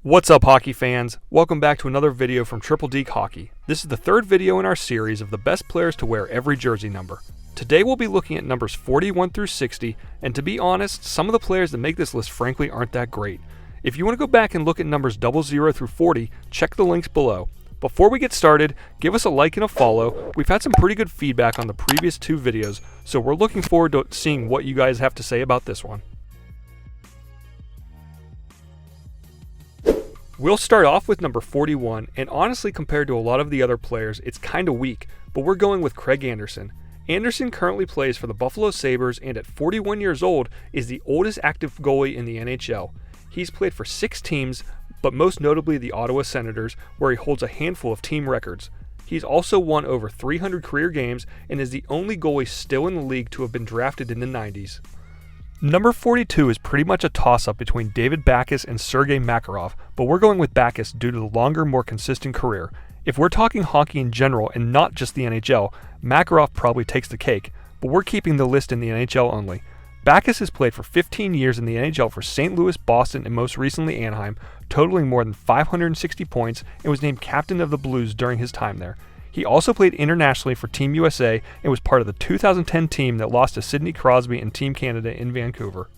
What's up, hockey fans? Welcome back to another video from Triple Deke Hockey. This is the third video in our series of the best players to wear every jersey number. Today we'll be looking at numbers 41 through 60, and to be honest, some of the players that make this list frankly aren't that great. If you want to go back and look at numbers 00 through 40, check the links below. Before we get started, give us a like and a follow. We've had some pretty good feedback on the previous two videos, so we're looking forward to seeing what you guys have to say about this one. We'll start off with number 41, and honestly compared to a lot of the other players, it's kinda weak, but we're going with Craig Anderson. Anderson currently plays for the Buffalo Sabres and at 41 years old is the oldest active goalie in the NHL. He's played for 6 teams, but most notably the Ottawa Senators, where he holds a handful of team records. He's also won over 300 career games and is the only goalie still in the league to have been drafted in the 90s. Number 42 is pretty much a toss-up between David Backes and Sergei Makarov, but we're going with Backes due to the longer, more consistent career. If we're talking hockey in general and not just the NHL, Makarov probably takes the cake, but we're keeping the list in the NHL only. Backes has played for 15 years in the NHL for St. Louis, Boston, and most recently Anaheim, totaling more than 560 points and was named captain of the Blues during his time there. He also played internationally for Team USA and was part of the 2010 team that lost to Sidney Crosby and Team Canada in Vancouver.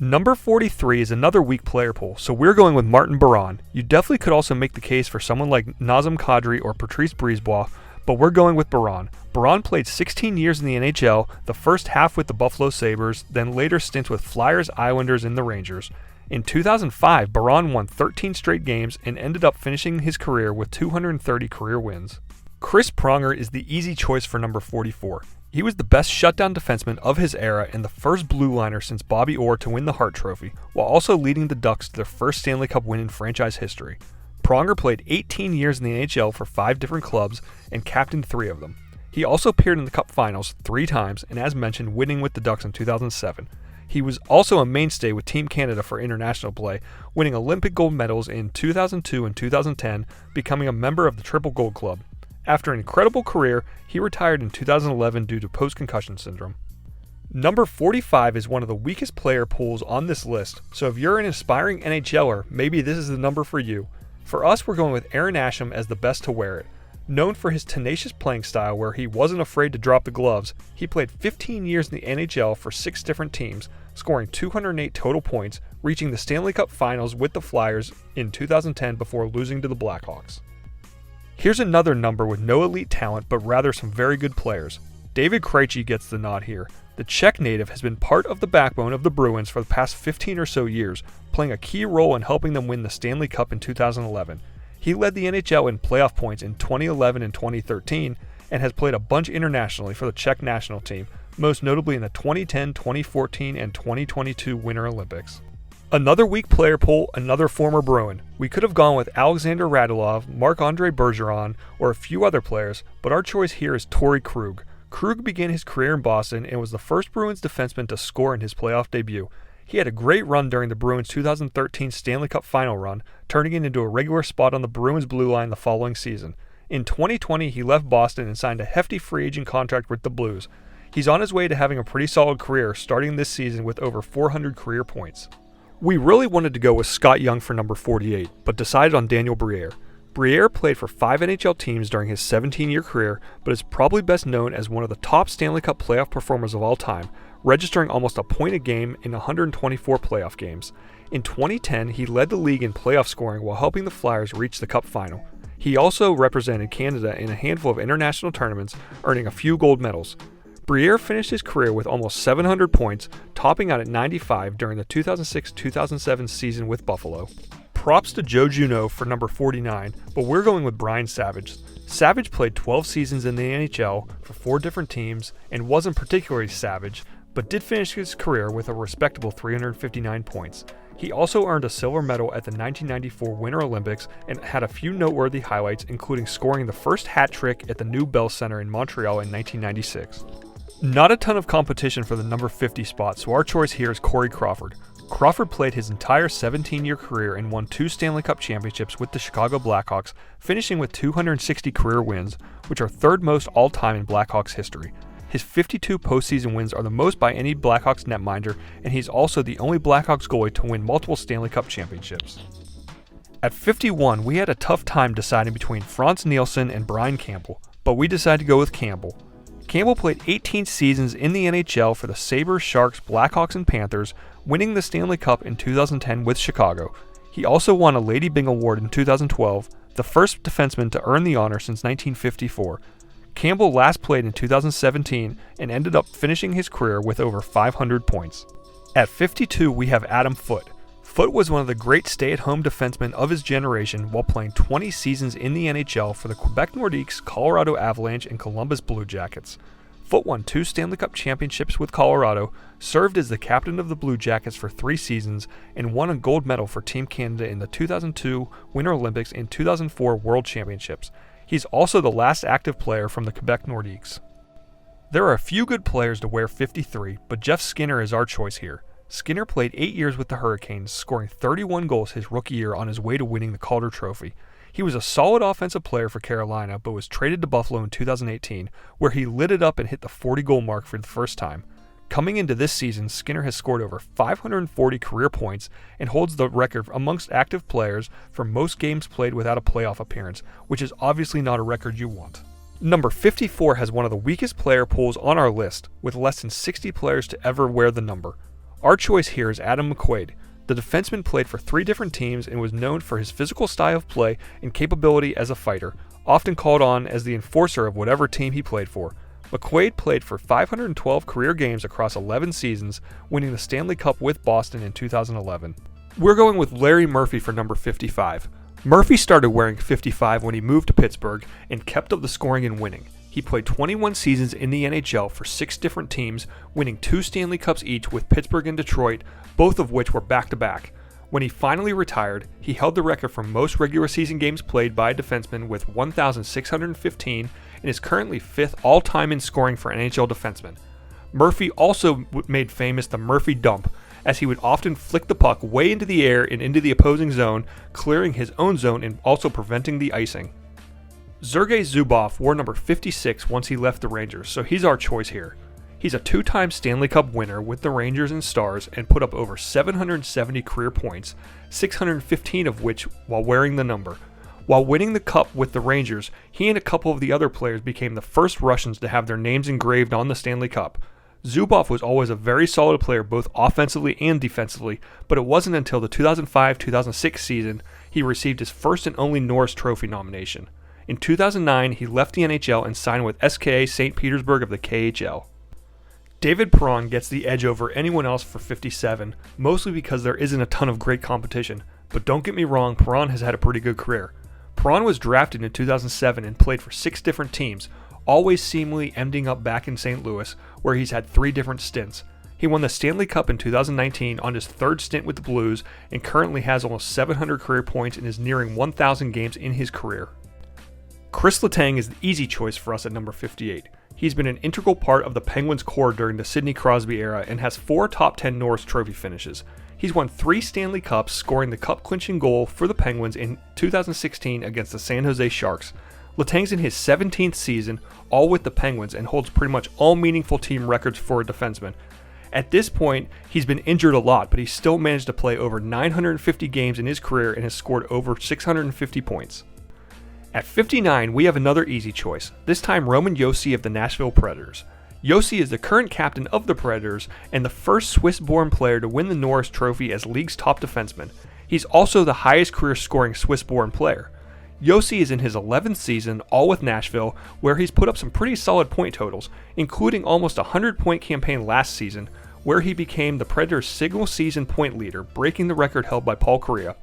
Number 43 is another weak player pool, so we're going with Martin Biron. You definitely could also make the case for someone like Nazem Kadri or Patrice Brisebois, but we're going with Biron. Biron played 16 years in the NHL, the first half with the Buffalo Sabres, then later stints with Flyers, Islanders, and the Rangers. In 2005, Biron won 13 straight games and ended up finishing his career with 230 career wins. Kris Pronger is the easy choice for number 44. He was the best shutdown defenseman of his era and the first blue liner since Bobby Orr to win the Hart Trophy, while also leading the Ducks to their first Stanley Cup win in franchise history. Pronger played 18 years in the NHL for 5 different clubs and captained 3 of them. He also appeared in the Cup Finals 3 times and, as mentioned, winning with the Ducks in 2007. He was also a mainstay with Team Canada for international play, winning Olympic gold medals in 2002 and 2010, becoming a member of the Triple Gold Club. After an incredible career, he retired in 2011 due to post-concussion syndrome. Number 45 is one of the weakest player pools on this list, so if you're an aspiring NHLer, maybe this is the number for you. For us, we're going with Aaron Asham as the best to wear it. Known for his tenacious playing style where he wasn't afraid to drop the gloves, he played 15 years in the NHL for 6 different teams, scoring 208 total points, reaching the Stanley Cup Finals with the Flyers in 2010 before losing to the Blackhawks. Here's another number with no elite talent, but rather some very good players. David Krejci gets the nod here. The Czech native has been part of the backbone of the Bruins for the past 15 or so years, playing a key role in helping them win the Stanley Cup in 2011. He led the NHL in playoff points in 2011 and 2013, and has played a bunch internationally for the Czech national team, most notably in the 2010, 2014, and 2022 Winter Olympics. Another weak player pool, another former Bruin. We could have gone with Alexander Radulov, Marc-Andre Bergeron, or a few other players, but our choice here is Torrey Krug. Krug began his career in Boston and was the first Bruins defenseman to score in his playoff debut. He had a great run during the Bruins' 2013 Stanley Cup final run, turning it into a regular spot on the Bruins' blue line the following season. In 2020, he left Boston and signed a hefty free agent contract with the Blues. He's on his way to having a pretty solid career, starting this season with over 400 career points. We really wanted to go with Scott Young for number 48, but decided on Daniel Briere. Briere played for 5 NHL teams during his 17-year career, but is probably best known as one of the top Stanley Cup playoff performers of all time, registering almost a point a game in 124 playoff games. In 2010, he led the league in playoff scoring while helping the Flyers reach the Cup final. He also represented Canada in a handful of international tournaments, earning a few gold medals. Briere finished his career with almost 700 points, topping out at 95 during the 2006-2007 season with Buffalo. Props to Joe Juneau for number 49, but we're going with Brian Savage. Savage played 12 seasons in the NHL for 4 different teams and wasn't particularly savage, but did finish his career with a respectable 359 points. He also earned a silver medal at the 1994 Winter Olympics and had a few noteworthy highlights, including scoring the first hat trick at the New Bell Center in Montreal in 1996. Not a ton of competition for the number 50 spot, so our choice here is Corey Crawford. Crawford played his entire 17-year career and won 2 Stanley Cup Championships with the Chicago Blackhawks, finishing with 260 career wins, which are 3rd most all-time in Blackhawks history. His 52 postseason wins are the most by any Blackhawks netminder, and he's also the only Blackhawks goalie to win multiple Stanley Cup championships. At 51, we had a tough time deciding between Frans Nielsen and Brian Campbell, but we decided to go with Campbell. Campbell played 18 seasons in the NHL for the Sabres, Sharks, Blackhawks, and Panthers, winning the Stanley Cup in 2010 with Chicago. He also won a Lady Byng Award in 2012, the first defenseman to earn the honor since 1954. Campbell last played in 2017 and ended up finishing his career with over 500 points. At 52, we have Adam Foote. Foote was one of the great stay-at-home defensemen of his generation while playing 20 seasons in the NHL for the Quebec Nordiques, Colorado Avalanche, and Columbus Blue Jackets. Foote won 2 Stanley Cup Championships with Colorado, served as the captain of the Blue Jackets for 3 seasons, and won a gold medal for Team Canada in the 2002 Winter Olympics and 2004 World Championships. He's also the last active player from the Quebec Nordiques. There are a few good players to wear 53, but Jeff Skinner is our choice here. Skinner played 8 years with the Hurricanes, scoring 31 goals his rookie year on his way to winning the Calder Trophy. He was a solid offensive player for Carolina, but was traded to Buffalo in 2018, where he lit it up and hit the 40-goal mark for the first time. Coming into this season, Skinner has scored over 540 career points and holds the record amongst active players for most games played without a playoff appearance, which is obviously not a record you want. Number 54 has one of the weakest player pools on our list, with less than 60 players to ever wear the number. Our choice here is Adam McQuaid. The defenseman played for 3 different teams and was known for his physical style of play and capability as a fighter, often called on as the enforcer of whatever team he played for. McQuaid played for 512 career games across 11 seasons, winning the Stanley Cup with Boston in 2011. We're going with Larry Murphy for number 55. Murphy started wearing 55 when he moved to Pittsburgh and kept up the scoring and winning. He played 21 seasons in the NHL for 6 different teams, winning 2 Stanley Cups each with Pittsburgh and Detroit, both of which were back-to-back. When he finally retired, he held the record for most regular season games played by a defenseman with 1,615 and is currently 5th all-time in scoring for NHL defensemen. Murphy also made famous the Murphy dump, as he would often flick the puck way into the air and into the opposing zone, clearing his own zone and also preventing the icing. Sergei Zubov wore number 56 once he left the Rangers, so he's our choice here. He's a 2-time Stanley Cup winner with the Rangers and Stars and put up over 770 career points, 615 of which while wearing the number. While winning the Cup with the Rangers, he and a couple of the other players became the first Russians to have their names engraved on the Stanley Cup. Zubov was always a very solid player both offensively and defensively, but it wasn't until the 2005-2006 season he received his first and only Norris Trophy nomination. In 2009, he left the NHL and signed with SKA St. Petersburg of the KHL. David Perron gets the edge over anyone else for 57, mostly because there isn't a ton of great competition. But don't get me wrong, Perron has had a pretty good career. Perron was drafted in 2007 and played for 6 different teams, always seemingly ending up back in St. Louis, where he's had 3 different stints. He won the Stanley Cup in 2019 on his 3rd stint with the Blues and currently has almost 700 career points and is nearing 1,000 games in his career. Kris Letang is the easy choice for us at number 58. He's been an integral part of the Penguins' core during the Sidney Crosby era and has 4 top 10 Norris Trophy finishes. He's won 3 Stanley Cups, scoring the cup-clinching goal for the Penguins in 2016 against the San Jose Sharks. Letang's in his 17th season, all with the Penguins, and holds pretty much all meaningful team records for a defenseman. At this point, he's been injured a lot, but he's still managed to play over 950 games in his career and has scored over 650 points. At 59, we have another easy choice, this time Roman Josi of the Nashville Predators. Josi is the current captain of the Predators and the first Swiss-born player to win the Norris Trophy as league's top defenseman. He's also the highest career-scoring Swiss-born player. Josi is in his 11th season, all with Nashville, where he's put up some pretty solid point totals, including almost a 100-point campaign last season, where he became the Predators' single-season point leader, breaking the record held by Paul Kariya.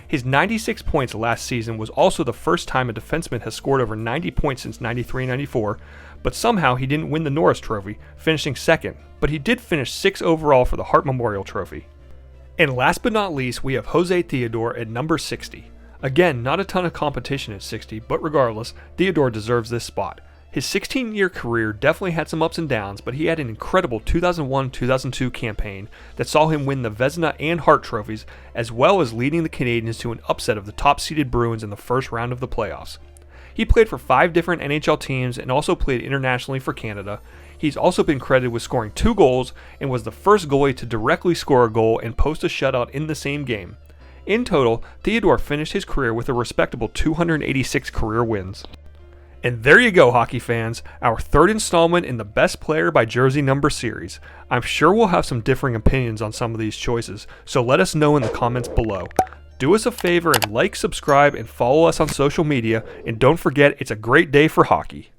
His 96 points last season was also the first time a defenseman has scored over 90 points since 93-94, but somehow he didn't win the Norris Trophy, finishing 2nd, but he did finish 6th overall for the Hart Memorial Trophy. And last but not least, we have Jose Theodore at number 60. Again, not a ton of competition at 60, but regardless, Theodore deserves this spot. His 16-year career definitely had some ups and downs, but he had an incredible 2001-2002 campaign that saw him win the Vezina and Hart Trophies, as well as leading the Canadiens to an upset of the top-seeded Bruins in the first round of the playoffs. He played for 5 different NHL teams and also played internationally for Canada. He's also been credited with scoring 2 goals and was the first goalie to directly score a goal and post a shutout in the same game. In total, Theodore finished his career with a respectable 286 career wins. And there you go, hockey fans, our third installment in the Best Player by Jersey Number series. I'm sure we'll have some differing opinions on some of these choices, so let us know in the comments below. Do us a favor and like, subscribe, and follow us on social media, and don't forget, it's a great day for hockey.